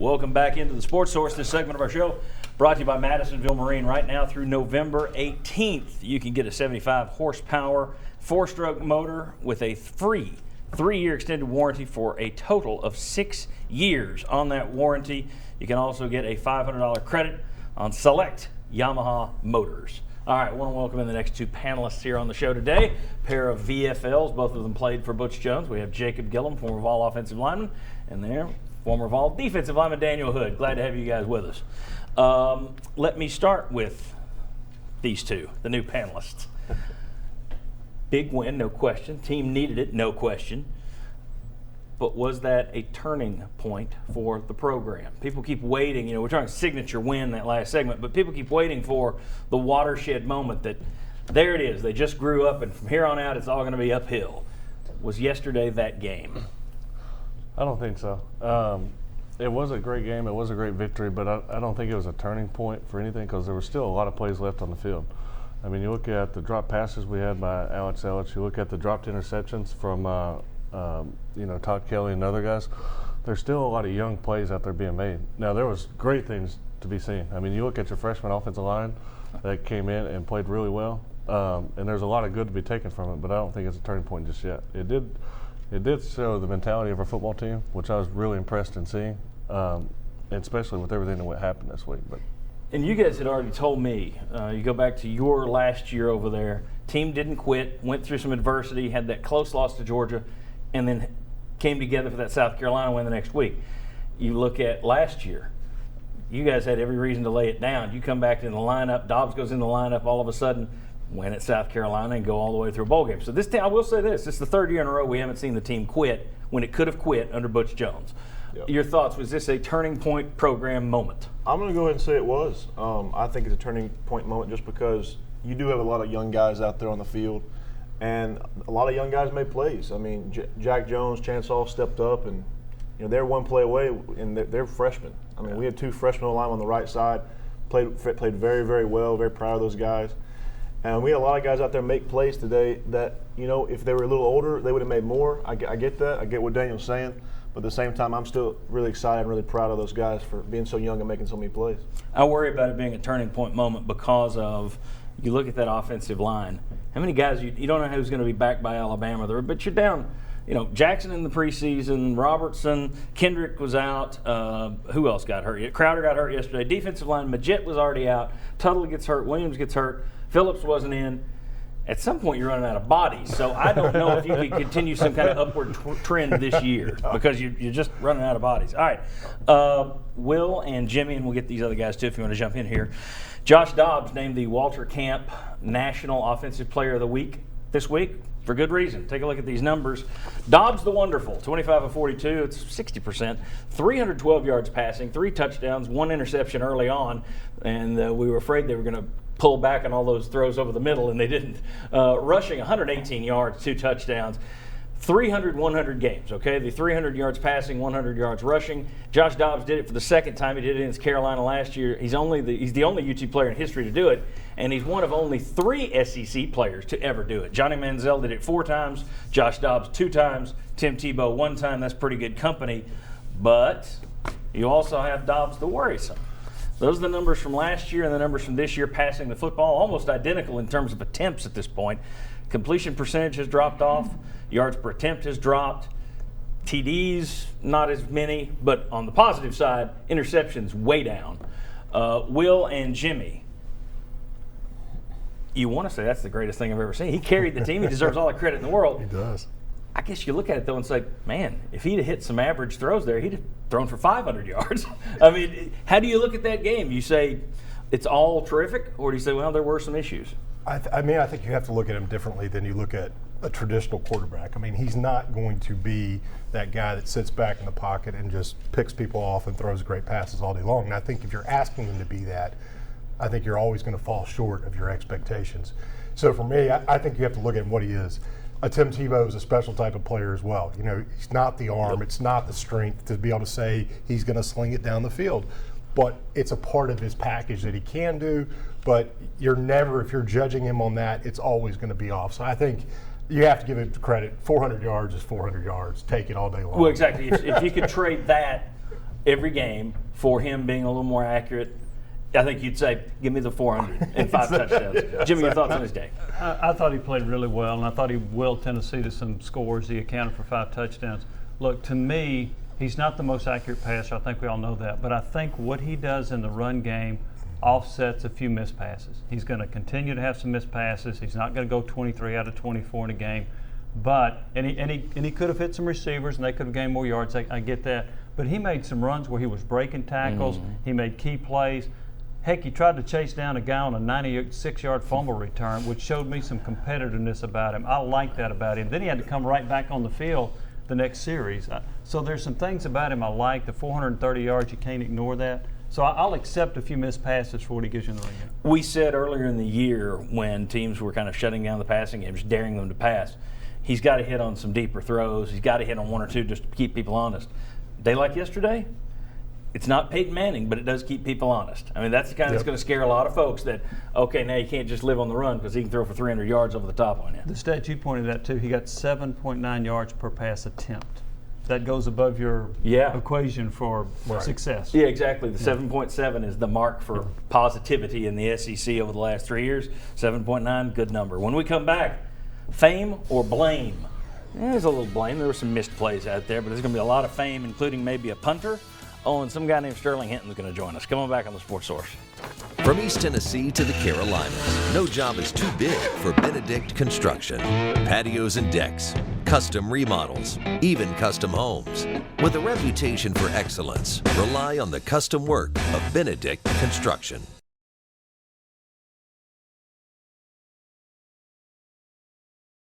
Welcome back into the Sports Source. This segment of our show brought to you by Madisonville Marine. Right now through November 18th, you can get a 75 horsepower four-stroke motor with a free 3-year extended warranty for a total of 6 years on that warranty. You can also get a $500 credit on select Yamaha motors. All right, I want to welcome in the next two panelists here on the show today. A pair of VFLs, both of them played for Butch Jones. We have Jacob Gillum, former Vol offensive lineman, and there, former Vol defensive lineman Daniel Hood. Glad to have you guys with us. Let me start with these two, the new panelists. Big win, no question. Team needed it, no question. But was that a turning point for the program? People keep waiting. You know, we're talking signature win that last segment, but people keep waiting for the watershed moment that there it is. They just grew up, and from here on out, it's all going to be uphill. Was yesterday that game? I don't think so. It was a great game. It was a great victory, but I don't think it was a turning point for anything because there were still a lot of plays left on the field. I mean, you look at the drop passes we had by Alex Ellich. You look at the dropped interceptions from Todd Kelly and other guys. There's still a lot of young plays out there being made. Now, there was great things to be seen. I mean, you look at your freshman offensive line that came in and played really well, and there's a lot of good to be taken from it, but I don't think it's a turning point just yet. It did show the mentality of our football team, which I was really impressed in seeing, especially with everything that happened this week. And you guys had already told me, you go back to your last year over there, team didn't quit, went through some adversity, had that close loss to Georgia, and then came together for that South Carolina win the next week. You look at last year, you guys had every reason to lay it down. You come back in the lineup, Dobbs goes in the lineup, all of a sudden win at South Carolina and go all the way through a bowl game. So this team, I will say this is the third year in a row we haven't seen the team quit when it could have quit under Butch Jones. Yep. Your thoughts, was this a turning point program moment? I'm going to go ahead and say it was. I think it's a turning point moment just because you do have a lot of young guys out there on the field, and a lot of young guys made plays. I mean, Jack Jones, Chance Hall stepped up, and they're one play away, and they're freshmen. I mean, we had two freshmen on the right side, played very, very well. Very proud of those guys. And we had a lot of guys out there make plays today that, if they were a little older, they would have made more. I get that. I get what Daniel's saying. But at the same time, I'm still really excited and really proud of those guys for being so young and making so many plays. I worry about it being a turning point moment because of, you look at that offensive line. How many guys, you don't know who's going to be back by Alabama, but you're down, Jackson in the preseason, Robertson, Kendrick was out. Who else got hurt? Crowder got hurt yesterday. Defensive line, Majette was already out. Tuttle gets hurt. Williams gets hurt. Phillips wasn't in. At some point, you're running out of bodies. So I don't know if you could continue some kind of upward trend this year because you're just running out of bodies. All right. Will and Jimmy, and we'll get these other guys too if you want to jump in here. Josh Dobbs named the Walter Camp National Offensive Player of the Week this week for good reason. Take a look at these numbers. Dobbs the Wonderful, 25 of 42. It's 60%. 312 yards passing, 3 touchdowns, 1 interception early on, and we were afraid they were going to pull back on all those throws over the middle, and they didn't. Rushing 118 yards, 2 touchdowns, 100 games, okay? The 300 yards passing, 100 yards rushing. Josh Dobbs did it for the second time. He did it against Carolina last year. He's the only UT player in history to do it, and he's one of only 3 SEC players to ever do it. Johnny Manziel did it 4 times, Josh Dobbs 2 times, Tim Tebow 1 time. That's pretty good company, but you also have Dobbs the worrisome. Those are the numbers from last year and the numbers from this year passing the football, almost identical in terms of attempts at this point. Completion percentage has dropped off. Yards per attempt has dropped. TDs, not as many. But on the positive side, interceptions way down. Will and Jimmy, you want to say that's the greatest thing I've ever seen. He carried the team. He deserves all the credit in the world. He does. I guess you look at it, though, and say, man, if he'd have hit some average throws there, he'd have thrown for 500 yards. I mean, how do you look at that game? You say it's all terrific, or do you say, well, there were some issues? I think you have to look at him differently than you look at a traditional quarterback. I mean, he's not going to be that guy that sits back in the pocket and just picks people off and throws great passes all day long. And I think if you're asking him to be that, I think you're always going to fall short of your expectations. So for me, I think you have to look at what he is. Tim Tebow is a special type of player as well. He's not the arm, it's not the strength to be able to say he's going to sling it down the field. But it's a part of his package that he can do. But you're never, if you're judging him on that, it's always going to be off. So I think you have to give it credit. 400 yards is 400 yards. Take it all day long. Well, exactly. If you could trade that every game for him being a little more accurate, I think you'd say, give me the 400 and 5 touchdowns. Jimmy, your thoughts on his day? I thought he played really well, and I thought he willed Tennessee to some scores. He accounted for 5 touchdowns. Look, to me, he's not the most accurate passer. I think we all know that. But I think what he does in the run game offsets a few missed passes. He's going to continue to have some missed passes. He's not going to go 23 out of 24 in a game. But and he could have hit some receivers, and they could have gained more yards. I get that. But he made some runs where he was breaking tackles. He made key plays. Heck, he tried to chase down a guy on a 96-yard fumble return, which showed me some competitiveness about him. I like that about him. Then he had to come right back on the field the next series. So there's some things about him I like. The 430 yards, you can't ignore that. So I'll accept a few missed passes for what he gives you in the ring game. We said earlier in the year when teams were kind of shutting down the passing games, daring them to pass, he's got to hit on some deeper throws. He's got to hit on 1 or 2 just to keep people honest. Day like yesterday, it's not Peyton Manning, but it does keep people honest. I mean, that's the kind that's going to scare a lot of folks that, okay, now you can't just live on the run because he can throw for 300 yards over the top on you. The stat you pointed at, too, he got 7.9 yards per pass attempt. That goes above your equation for success. Yeah, exactly. The 7.7 is the mark for positivity in the SEC over the last 3 years. 7.9, good number. When we come back, fame or blame? There's a little blame. There were some missed plays out there, but there's going to be a lot of fame, including maybe a punter. Oh, and some guy named Sterling Hinton's going to join us. Come on back on the Sports Source. From East Tennessee to the Carolinas, no job is too big for Benedict Construction. Patios and decks, custom remodels, even custom homes. With a reputation for excellence, rely on the custom work of Benedict Construction.